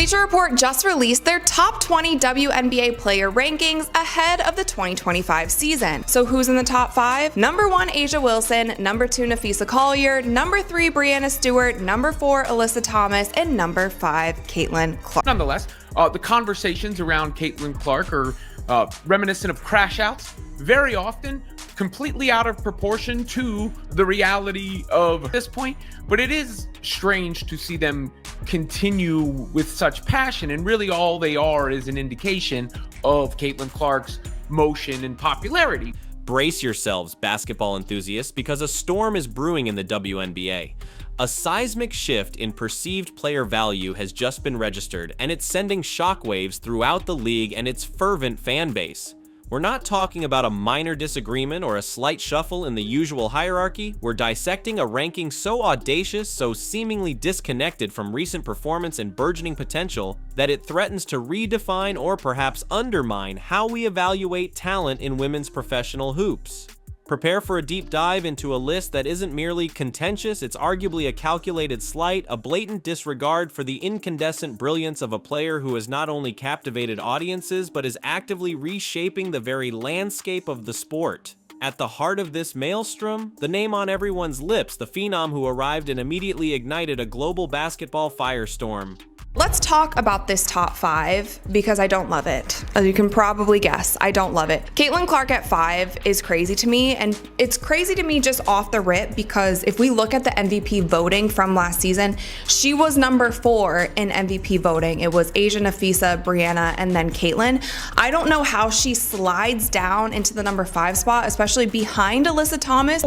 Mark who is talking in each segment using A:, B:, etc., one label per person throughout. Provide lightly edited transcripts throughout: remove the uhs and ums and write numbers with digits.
A: Bleacher Report just released their top 20 WNBA player rankings ahead of the 2025 season. So who's in the top 5? Number 1, A'ja Wilson. Number 2, Napheesa Collier. Number 3, Breanna Stewart. Number 4, Alyssa Thomas. And number 5, Caitlin Clark.
B: Nonetheless, the conversations around Caitlin Clark are reminiscent of crash outs, very often completely out of proportion to the reality of this point. But it is strange to see them continue with such passion, and really all they are is an indication of Caitlin Clark's motion and popularity.
C: Brace yourselves, basketball enthusiasts, because a storm is brewing in the WNBA. A seismic shift in perceived player value has just been registered, and it's sending shockwaves throughout the league and its fervent fan base. We're not talking about a minor disagreement or a slight shuffle in the usual hierarchy. We're dissecting a ranking so audacious, so seemingly disconnected from recent performance and burgeoning potential, that it threatens to redefine or perhaps undermine how we evaluate talent in women's professional hoops. Prepare for a deep dive into a list that isn't merely contentious, it's arguably a calculated slight, a blatant disregard for the incandescent brilliance of a player who has not only captivated audiences, but is actively reshaping the very landscape of the sport. At the heart of this maelstrom, the name on everyone's lips, the phenom who arrived and immediately ignited a global basketball firestorm.
A: Let's talk about this top 5 because I don't love it. As you can probably guess, I don't love it. Caitlin Clark at 5 is crazy to me, and it's crazy to me just off the rip because if we look at the MVP voting from last season, she was number 4 in MVP voting. It was A'ja, Napheesa, Breanna, and then Caitlin. I don't know how she slides down into the number 5 spot, especially behind Alyssa Thomas.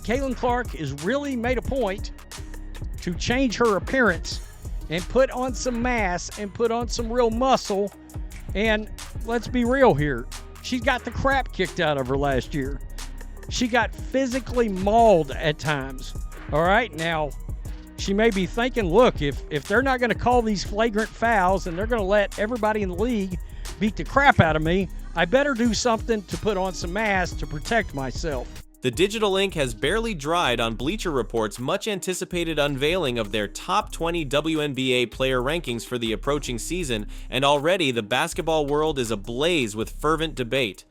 D: Caitlin Clark has really made a point to change her appearance and put on some mass and put on some real muscle. And let's be real here. She got the crap kicked out of her last year. She got physically mauled at times. All right, now she may be thinking, look, if they're not going to call these flagrant fouls and they're going to let everybody in the league beat the crap out of me, I better do something to put on some mass to protect myself.
C: The digital ink has barely dried on Bleacher Report's much-anticipated unveiling of their top 20 WNBA player rankings for the approaching season, and already the basketball world is ablaze with fervent debate.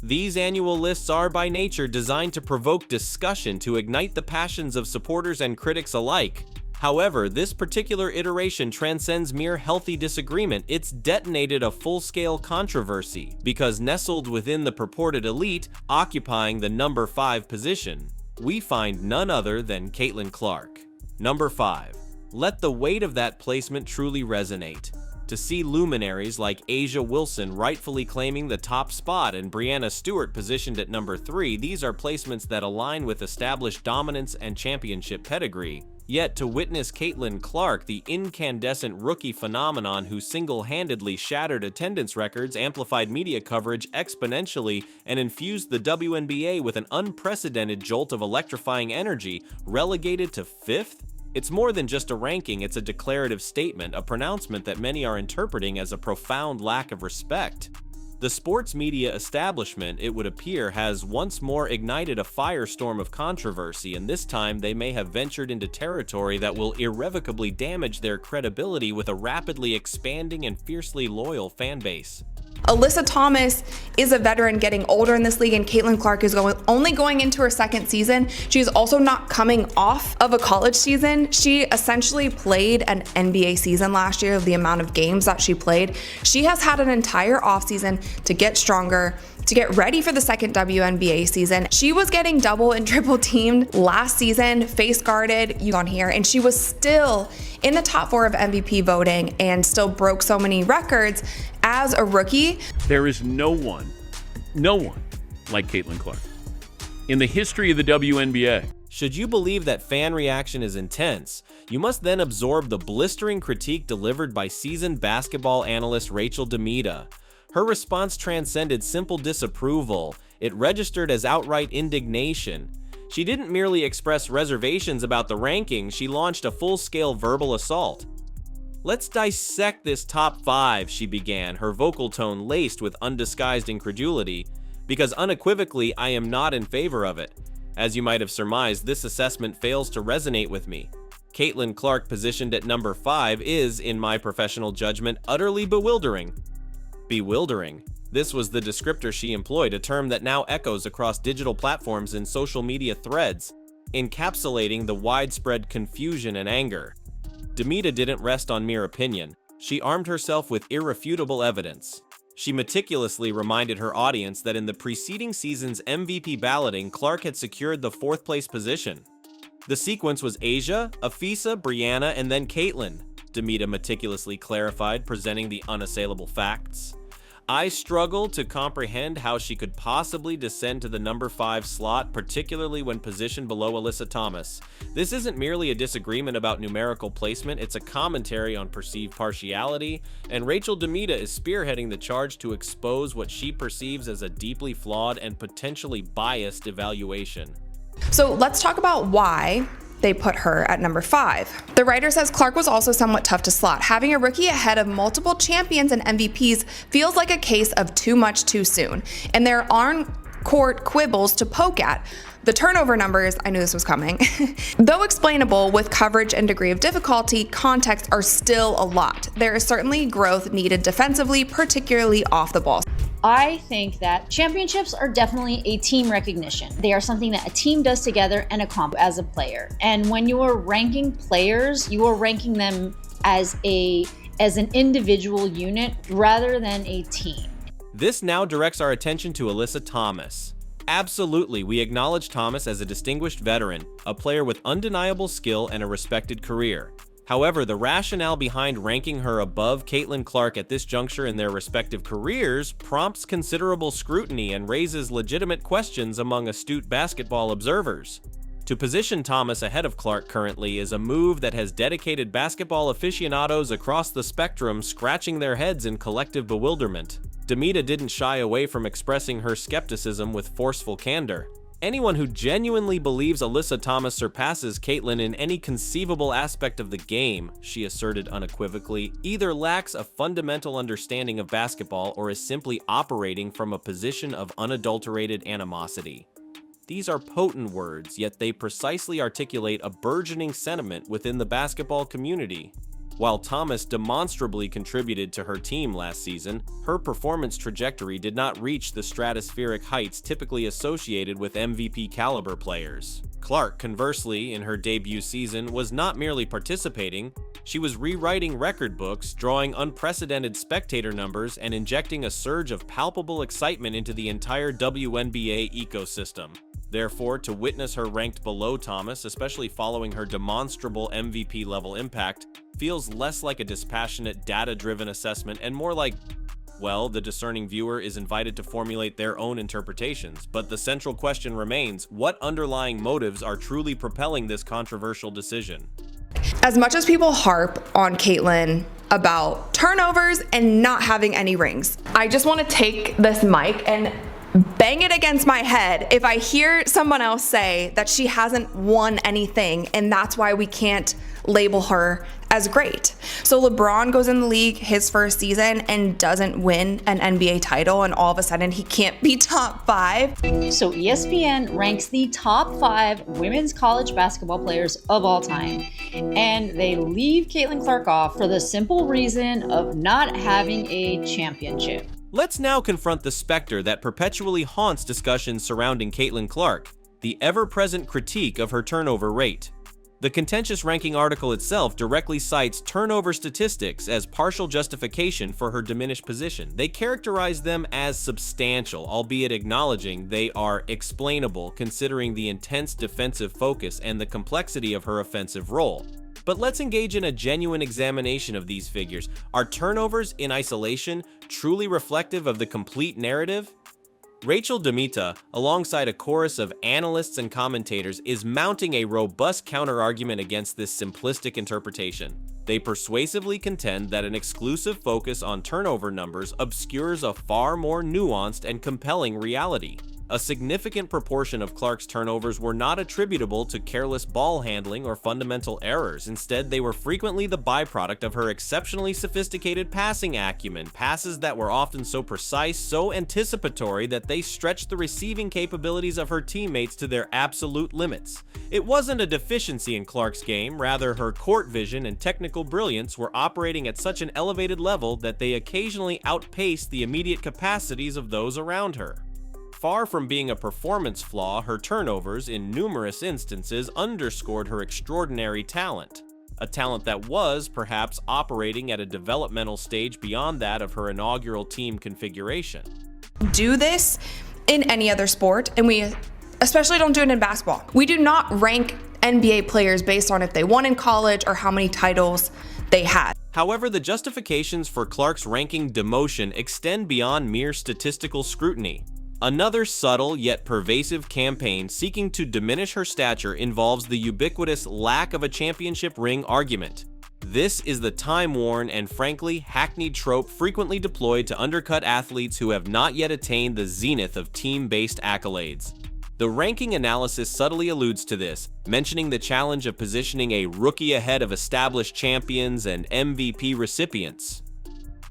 C: These annual lists are, by nature, designed to provoke discussion to ignite the passions of supporters and critics alike. However, this particular iteration transcends mere healthy disagreement. It's detonated a full-scale controversy, because nestled within the purported elite, occupying the number 5 position, we find none other than Caitlin Clark. Number 5. Let the weight of that placement truly resonate. To see luminaries like A'ja Wilson rightfully claiming the top spot and Breanna Stewart positioned at number 3, these are placements that align with established dominance and championship pedigree. Yet to witness Caitlin Clark, the incandescent rookie phenomenon who single-handedly shattered attendance records, amplified media coverage exponentially, and infused the WNBA with an unprecedented jolt of electrifying energy, relegated to 5th? It's more than just a ranking, it's a declarative statement, a pronouncement that many are interpreting as a profound lack of respect. The sports media establishment, it would appear, has once more ignited a firestorm of controversy, and this time they may have ventured into territory that will irrevocably damage their credibility with a rapidly expanding and fiercely loyal fan base.
A: Alyssa Thomas is a veteran getting older in this league, and Caitlin Clark is only going into her 2nd season. She's also not coming off of a college season. She essentially played an NBA season last year of the amount of games that she played. She has had an entire offseason to get stronger, to get ready for the 2nd WNBA season. She was getting double and triple teamed last season, face guarded, on here, and she was still in the top 4 of MVP voting and still broke so many records as a rookie.
E: There is no one like Caitlin Clark in the history of the WNBA.
C: Should you believe that fan reaction is intense, you must then absorb the blistering critique delivered by seasoned basketball analyst Rachel Demita. Her response transcended simple disapproval. It registered as outright indignation. She didn't merely express reservations about the rankings, she launched a full-scale verbal assault. "Let's dissect this top 5, she began, her vocal tone laced with undisguised incredulity, because unequivocally I am not in favor of it. As you might have surmised, this assessment fails to resonate with me. Caitlin Clark, positioned at number 5, is, in my professional judgment, utterly bewildering. Bewildering. This was the descriptor she employed, a term that now echoes across digital platforms and social media threads, encapsulating the widespread confusion and anger. Demita didn't rest on mere opinion. She armed herself with irrefutable evidence. She meticulously reminded her audience that in the preceding season's MVP balloting, Clark had secured the 4th place position. The sequence was Asia, Afisa, Brianna, and then Caitlin, Demita meticulously clarified, presenting the unassailable facts. I struggled to comprehend how she could possibly descend to the number 5 slot, particularly when positioned below Alyssa Thomas. This isn't merely a disagreement about numerical placement, it's a commentary on perceived partiality, and Rachel Demita is spearheading the charge to expose what she perceives as a deeply flawed and potentially biased evaluation.
A: So let's talk about why they put her at number 5. The writer says Clark was also somewhat tough to slot. Having a rookie ahead of multiple champions and MVPs feels like a case of too much too soon, and there aren't court quibbles to poke at. The turnover numbers, I knew this was coming, though explainable with coverage and degree of difficulty, context are still a lot. There is certainly growth needed defensively, particularly off the ball.
F: I think that championships are definitely a team recognition. They are something that a team does together and accomplish as a player. And when you are ranking players, you are ranking them as an individual unit rather than a team.
C: This now directs our attention to Alyssa Thomas. Absolutely, we acknowledge Thomas as a distinguished veteran, a player with undeniable skill and a respected career. However, the rationale behind ranking her above Caitlin Clark at this juncture in their respective careers prompts considerable scrutiny and raises legitimate questions among astute basketball observers. To position Thomas ahead of Clark currently is a move that has dedicated basketball aficionados across the spectrum scratching their heads in collective bewilderment. Demita didn't shy away from expressing her skepticism with forceful candor. Anyone who genuinely believes Alyssa Thomas surpasses Caitlin in any conceivable aspect of the game, she asserted unequivocally, either lacks a fundamental understanding of basketball or is simply operating from a position of unadulterated animosity. These are potent words, yet they precisely articulate a burgeoning sentiment within the basketball community. While Thomas demonstrably contributed to her team last season, her performance trajectory did not reach the stratospheric heights typically associated with MVP caliber players. Clark, conversely, in her debut season, was not merely participating, she was rewriting record books, drawing unprecedented spectator numbers, and injecting a surge of palpable excitement into the entire WNBA ecosystem. Therefore, to witness her ranked below Thomas, especially following her demonstrable MVP-level impact, feels less like a dispassionate, data-driven assessment and more like, well, the discerning viewer is invited to formulate their own interpretations. But the central question remains, what underlying motives are truly propelling this controversial decision?
A: As much as people harp on Caitlin about turnovers and not having any rings, I just want to take this mic and bang it against my head if I hear someone else say that she hasn't won anything and that's why we can't label her as great. So LeBron goes in the league his first season and doesn't win an NBA title, and all of a sudden he can't be top 5.
F: So ESPN ranks the top 5 women's college basketball players of all time, and they leave Caitlin Clark off for the simple reason of not having a championship.
C: Let's now confront the specter that perpetually haunts discussions surrounding Caitlin Clark, the ever-present critique of her turnover rate. The contentious ranking article itself directly cites turnover statistics as partial justification for her diminished position. They characterize them as substantial, albeit acknowledging they are explainable considering the intense defensive focus and the complexity of her offensive role. But let's engage in a genuine examination of these figures. Are turnovers in isolation truly reflective of the complete narrative? Rachel Demita, alongside a chorus of analysts and commentators, is mounting a robust counterargument against this simplistic interpretation. They persuasively contend that an exclusive focus on turnover numbers obscures a far more nuanced and compelling reality. A significant proportion of Clark's turnovers were not attributable to careless ball handling or fundamental errors. Instead, they were frequently the byproduct of her exceptionally sophisticated passing acumen, passes that were often so precise, so anticipatory that they stretched the receiving capabilities of her teammates to their absolute limits. It wasn't a deficiency in Clark's game, rather her court vision and technical brilliance were operating at such an elevated level that they occasionally outpaced the immediate capacities of those around her. Far from being a performance flaw, her turnovers, in numerous instances, underscored her extraordinary talent. A talent that was, perhaps, operating at a developmental stage beyond that of her inaugural team configuration.
A: Do this in any other sport, and we especially don't do it in basketball. We do not rank NBA players based on if they won in college or how many titles they had.
C: However, the justifications for Clark's ranking demotion extend beyond mere statistical scrutiny. Another subtle yet pervasive campaign seeking to diminish her stature involves the ubiquitous lack of a championship ring argument. This is the time-worn and frankly hackneyed trope frequently deployed to undercut athletes who have not yet attained the zenith of team-based accolades. The ranking analysis subtly alludes to this, mentioning the challenge of positioning a rookie ahead of established champions and MVP recipients.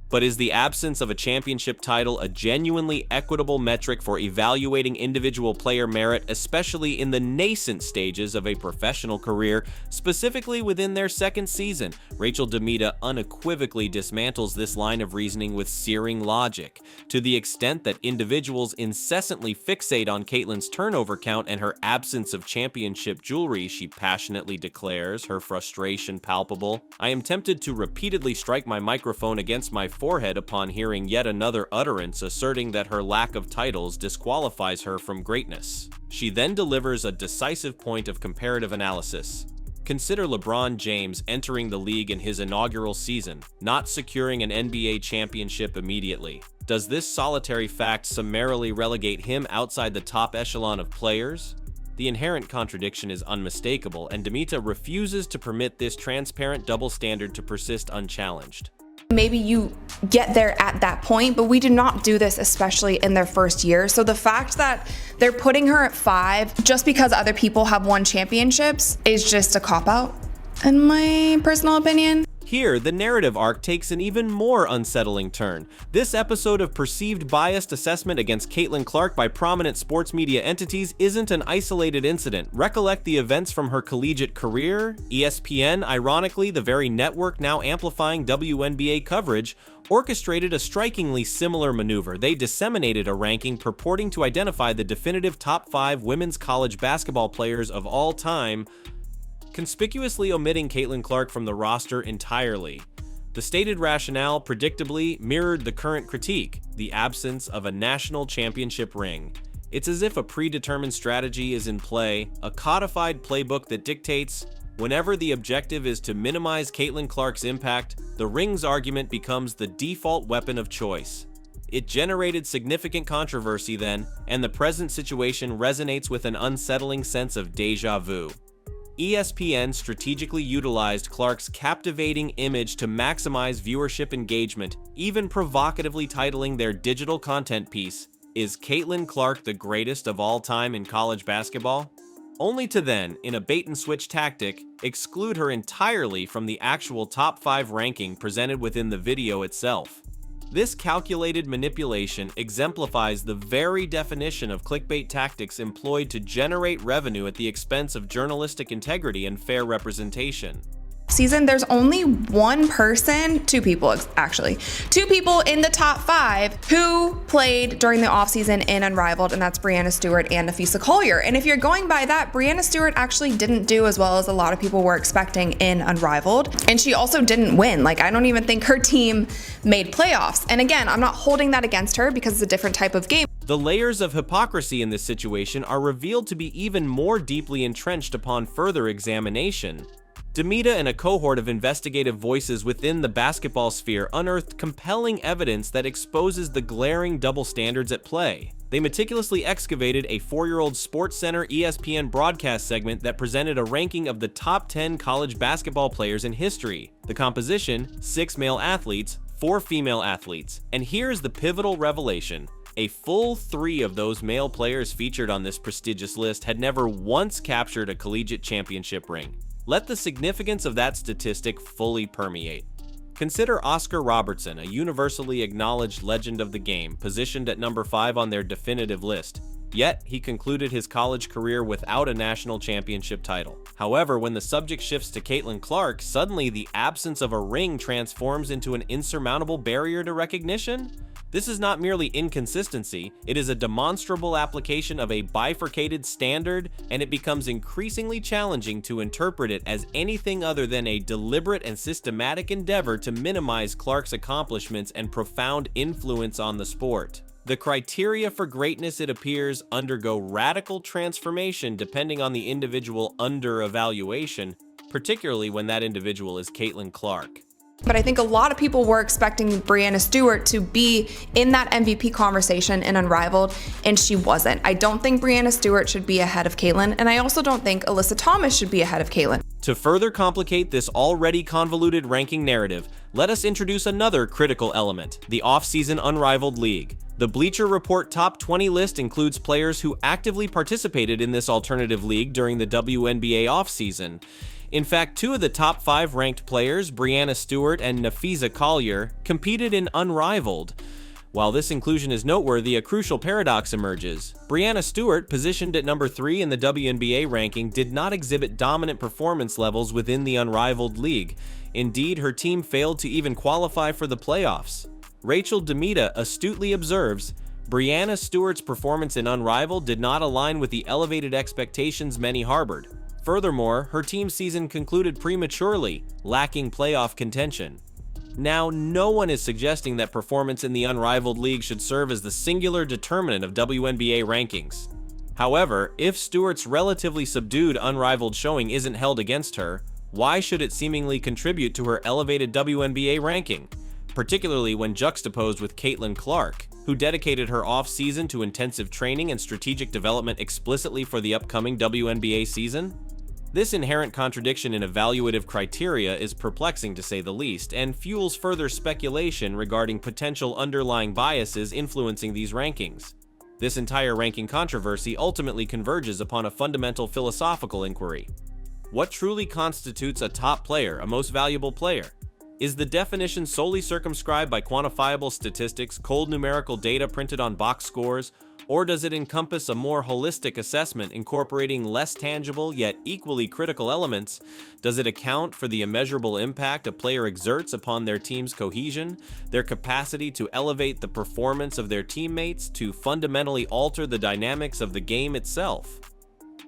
C: But is the absence of a championship title a genuinely equitable metric for evaluating individual player merit, especially in the nascent stages of a professional career, specifically within their second season? Rachel Demita unequivocally dismantles this line of reasoning with searing logic. To the extent that individuals incessantly fixate on Caitlin's turnover count and her absence of championship jewelry, she passionately declares, her frustration palpable. I am tempted to repeatedly strike my microphone against my forehead upon hearing yet another utterance asserting that her lack of titles disqualifies her from greatness. She then delivers a decisive point of comparative analysis. Consider LeBron James entering the league in his inaugural season, not securing an NBA championship immediately. Does this solitary fact summarily relegate him outside the top echelon of players? The inherent contradiction is unmistakable, and Demita refuses to permit this transparent double standard to persist unchallenged.
A: Maybe you get there at that point, but we do not do this, especially in their first year. So the fact that they're putting her at 5 just because other people have won championships is just a cop-out, in my personal opinion.
C: Here, the narrative arc takes an even more unsettling turn. This episode of perceived biased assessment against Caitlin Clark by prominent sports media entities isn't an isolated incident. Recollect the events from her collegiate career. ESPN, ironically, the very network now amplifying WNBA coverage, orchestrated a strikingly similar maneuver. They disseminated a ranking purporting to identify the definitive top 5 women's college basketball players of all time, conspicuously omitting Caitlin Clark from the roster entirely. The stated rationale predictably mirrored the current critique, the absence of a national championship ring. It's as if a predetermined strategy is in play, a codified playbook that dictates, whenever the objective is to minimize Caitlin Clark's impact, the rings argument becomes the default weapon of choice. It generated significant controversy then, and the present situation resonates with an unsettling sense of déjà vu. ESPN strategically utilized Clark's captivating image to maximize viewership engagement, even provocatively titling their digital content piece, "Is Caitlin Clark the greatest of all time in college basketball?" Only to then, in a bait-and-switch tactic, exclude her entirely from the actual top 5 ranking presented within the video itself. This calculated manipulation exemplifies the very definition of clickbait tactics employed to generate revenue at the expense of journalistic integrity and fair representation.
A: Season, there's only one person, two people in the top 5 who played during the offseason in Unrivaled, and that's Breanna Stewart and Nafisa Collier. And if you're going by that, Breanna Stewart actually didn't do as well as a lot of people were expecting in Unrivaled. And she also didn't win. Like, I don't even think her team made playoffs. And again, I'm not holding that against her because it's a different type of game.
C: The layers of hypocrisy in this situation are revealed to be even more deeply entrenched upon further examination. Demita and a cohort of investigative voices within the basketball sphere unearthed compelling evidence that exposes the glaring double standards at play. They meticulously excavated a 4-year-old SportsCenter ESPN broadcast segment that presented a ranking of the top 10 college basketball players in history. The composition: 6 male athletes, 4 female athletes. And here's the pivotal revelation. A full 3 of those male players featured on this prestigious list had never once captured a collegiate championship ring. Let the significance of that statistic fully permeate. Consider Oscar Robertson, a universally acknowledged legend of the game, positioned at number 5 on their definitive list. Yet, he concluded his college career without a national championship title. However, when the subject shifts to Caitlin Clark, suddenly the absence of a ring transforms into an insurmountable barrier to recognition? This is not merely inconsistency, it is a demonstrable application of a bifurcated standard, and it becomes increasingly challenging to interpret it as anything other than a deliberate and systematic endeavor to minimize Clark's accomplishments and profound influence on the sport. The criteria for greatness, it appears, undergo radical transformation depending on the individual under evaluation, particularly when that individual is Caitlin Clark.
A: But I think a lot of people were expecting Breanna Stewart to be in that MVP conversation in Unrivaled, and she wasn't. I don't think Breanna Stewart should be ahead of Caitlin, and I also don't think Alyssa Thomas should be ahead of Caitlin.
C: To further complicate this already convoluted ranking narrative, let us introduce another critical element, the off-season Unrivaled League. The Bleacher Report Top 20 list includes players who actively participated in this alternative league during the WNBA offseason. In fact, 2 of the top 5 ranked players, Breanna Stewart and Nafisa Collier, competed in Unrivaled. While this inclusion is noteworthy, a crucial paradox emerges. Breanna Stewart, positioned at number 3 in the WNBA ranking, did not exhibit dominant performance levels within the Unrivaled League. Indeed, her team failed to even qualify for the playoffs. Rachel Demita astutely observes, Breanna Stewart's performance in Unrivaled did not align with the elevated expectations many harbored. Furthermore, her team season concluded prematurely, lacking playoff contention. Now, no one is suggesting that performance in the Unrivaled League should serve as the singular determinant of WNBA rankings. However, if Stewart's relatively subdued Unrivaled showing isn't held against her, why should it seemingly contribute to her elevated WNBA ranking, particularly when juxtaposed with Caitlin Clark, who dedicated her off-season to intensive training and strategic development explicitly for the upcoming WNBA season? This inherent contradiction in evaluative criteria is perplexing to say the least, and fuels further speculation regarding potential underlying biases influencing these rankings. This entire ranking controversy ultimately converges upon a fundamental philosophical inquiry. What truly constitutes a top player, a most valuable player? Is the definition solely circumscribed by quantifiable statistics, cold numerical data printed on box scores, or does it encompass a more holistic assessment incorporating less tangible yet equally critical elements? Does it account for the immeasurable impact a player exerts upon their team's cohesion, their capacity to elevate the performance of their teammates, to fundamentally alter the dynamics of the game itself?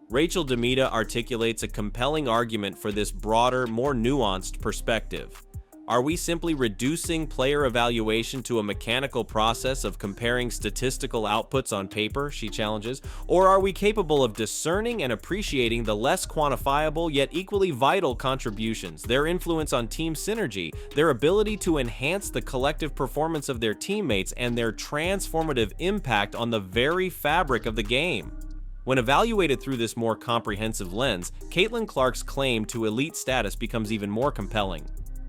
C: Rachel Demita articulates a compelling argument for this broader, more nuanced perspective. Are we simply reducing player evaluation to a mechanical process of comparing statistical outputs on paper, she challenges, or are we capable of discerning and appreciating the less quantifiable yet equally vital contributions, their influence on team synergy, their ability to enhance the collective performance of their teammates, and their transformative impact on the very fabric of the game? When evaluated through this more comprehensive lens, Caitlin Clark's claim to elite status becomes even more compelling.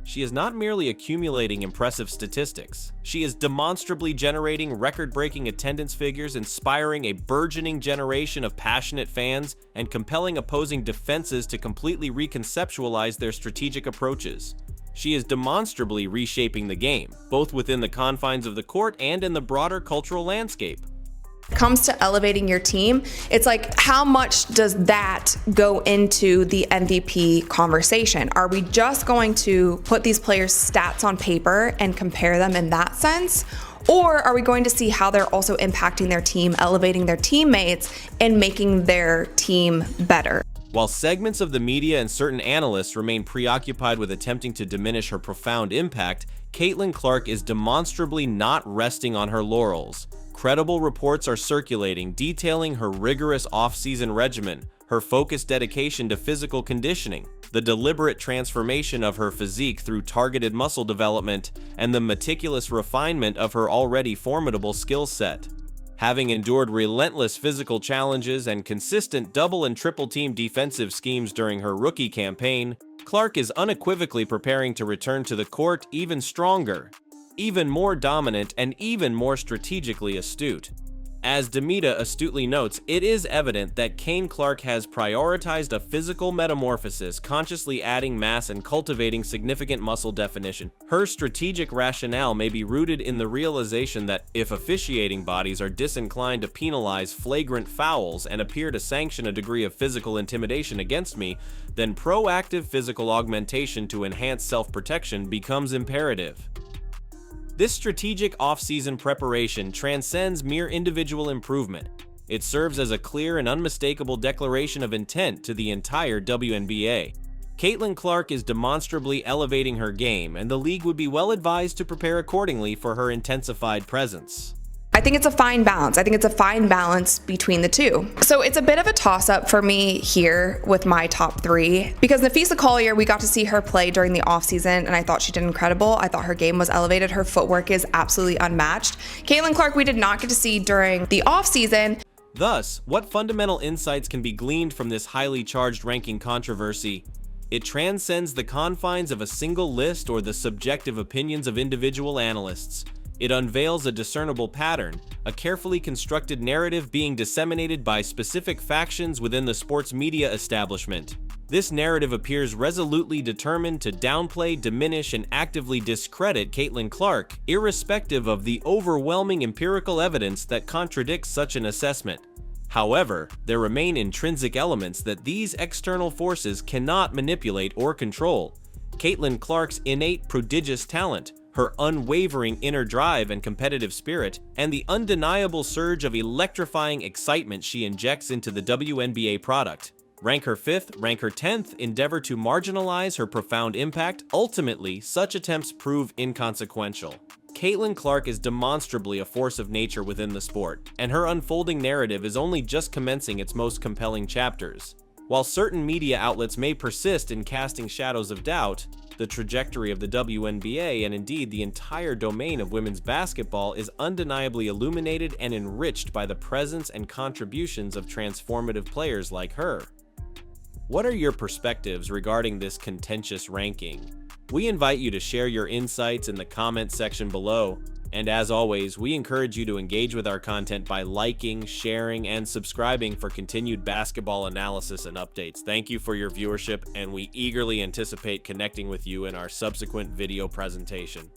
C: She is not merely accumulating impressive statistics. She is demonstrably generating record-breaking attendance figures, inspiring a burgeoning generation of passionate fans, and compelling opposing defenses to completely reconceptualize their strategic approaches. She is demonstrably reshaping the game, both within the confines of the court and in the broader cultural landscape.
A: When it comes to elevating your team, it's like, how much does that go into the MVP conversation? Are we just going to put these players' stats on paper and compare them in that sense? Or are we going to see how they're also impacting their team, elevating their teammates, and making their team better?
C: While segments of the media and certain analysts remain preoccupied with attempting to diminish her profound impact, Caitlin Clark is demonstrably not resting on her laurels. Credible reports are circulating detailing her rigorous off-season regimen, her focused dedication to physical conditioning, the deliberate transformation of her physique through targeted muscle development, and the meticulous refinement of her already formidable skill set. Having endured relentless physical challenges and consistent double and triple team defensive schemes during her rookie campaign, Clark is unequivocally preparing to return to the court even stronger. even more dominant, and even more strategically astute. As Demita astutely notes, it is evident that Caitlin Clark has prioritized a physical metamorphosis, consciously adding mass and cultivating significant muscle definition. Her strategic rationale may be rooted in the realization that if officiating bodies are disinclined to penalize flagrant fouls and appear to sanction a degree of physical intimidation against me, then proactive physical augmentation to enhance self-protection becomes imperative. This strategic off-season preparation transcends mere individual improvement. It serves as a clear and unmistakable declaration of intent to the entire WNBA. Caitlin Clark is demonstrably elevating her game, and the league would be well advised to prepare accordingly for her intensified presence.
A: I think it's a fine balance. I think it's a fine balance between the two. So it's a bit of a toss-up for me here with my top three, because Napheesa Collier, we got to see her play during the offseason, and I thought she did incredible. I thought her game was elevated. Her footwork is absolutely unmatched. Caitlin Clark, we did not get to see during the offseason.
C: Thus, what fundamental insights can be gleaned from this highly charged ranking controversy? It transcends the confines of a single list or the subjective opinions of individual analysts. It unveils a discernible pattern, a carefully constructed narrative being disseminated by specific factions within the sports media establishment. This narrative appears resolutely determined to downplay, diminish, and actively discredit Caitlin Clark, irrespective of the overwhelming empirical evidence that contradicts such an assessment. However, there remain intrinsic elements that these external forces cannot manipulate or control. Caitlin Clark's innate prodigious talent, her unwavering inner drive and competitive spirit, and the undeniable surge of electrifying excitement she injects into the WNBA product. Rank her 5th, rank her 10th, endeavor to marginalize her profound impact. Ultimately, such attempts prove inconsequential. Caitlin Clark is demonstrably a force of nature within the sport, and her unfolding narrative is only just commencing its most compelling chapters. While certain media outlets may persist in casting shadows of doubt, the trajectory of the WNBA and indeed the entire domain of women's basketball is undeniably illuminated and enriched by the presence and contributions of transformative players like her. What are your perspectives regarding this contentious ranking? We invite you to share your insights in the comment section below. And as always, we encourage you to engage with our content by liking, sharing, and subscribing for continued basketball analysis and updates. Thank you for your viewership, and we eagerly anticipate connecting with you in our subsequent video presentation.